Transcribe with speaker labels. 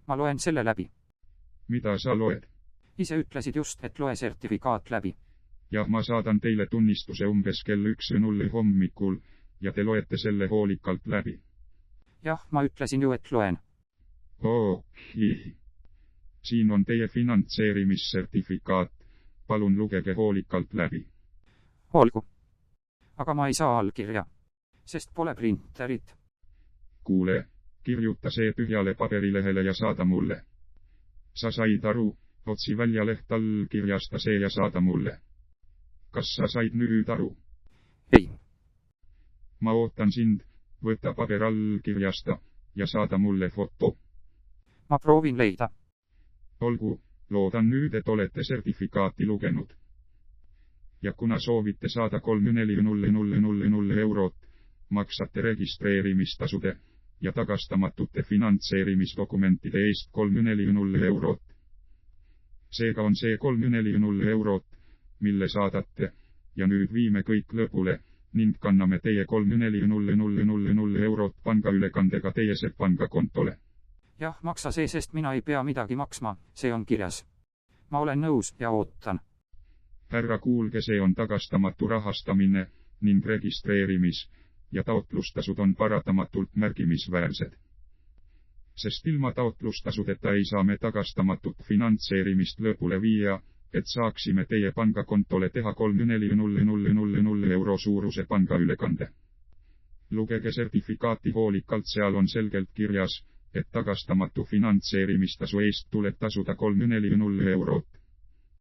Speaker 1: Ma loen selle läbi.
Speaker 2: Mida sa loed?
Speaker 1: Ise ütlesid just, et loe sertifikaat läbi.
Speaker 2: Ja ma saadan teile tunnistuse umbes kell 1:00 hommikul, ja te loete selle hoolikalt läbi.
Speaker 1: Jah, ma ütlesin ju, et loen.
Speaker 2: Okei. Siin on teie finantseerimissertifikaat. Palun lugege hoolikalt läbi.
Speaker 1: Olgu. Aga ma ei saa allkirja, sest pole printerit.
Speaker 2: Kuule, kirjuta see tühjale paberilehele ja saada mulle. Sa said aru, otsi välja leht, allkirjasta see ja saada mulle. Kas sa said nüüd aru?
Speaker 1: Ei.
Speaker 2: Ma ootan sind, võta paber, allkirjasta ja saada mulle foto.
Speaker 1: Ma proovin leida.
Speaker 2: Olgu, loodan nüüd, et olete sertifikaati lugenud. Ja kuna soovite saada 34 eurot, maksate registreerimistasude ja tagastamatute finantseerimisdokumentide eest 34 eurot. Seega on see 34 eurot, mille saadate, ja nüüd viime kõik lõpule, ning kanname teie 34 eurot pangaülekandega teie pangakontole.
Speaker 1: Jah, maksa see, sest mina ei pea midagi maksma, see on kirjas. Ma olen nõus ja ootan.
Speaker 2: Härra, kuulge, see on tagastamatu rahastamine, ning registreerimis- ja taotlustasud on paratamatult märkimisväärsed. Sest ilma taotlustasudeta ei saa me tagastamatut finantseerimist lõpule viia, et saaksime teie pangakontole teha 34 euro suuruse pangaülekande. Lugege sertifikaati hoolikalt, seal on selgelt kirjas, et tagastamatu finantseerimistasu eest tuleb tasuda 34 eurot.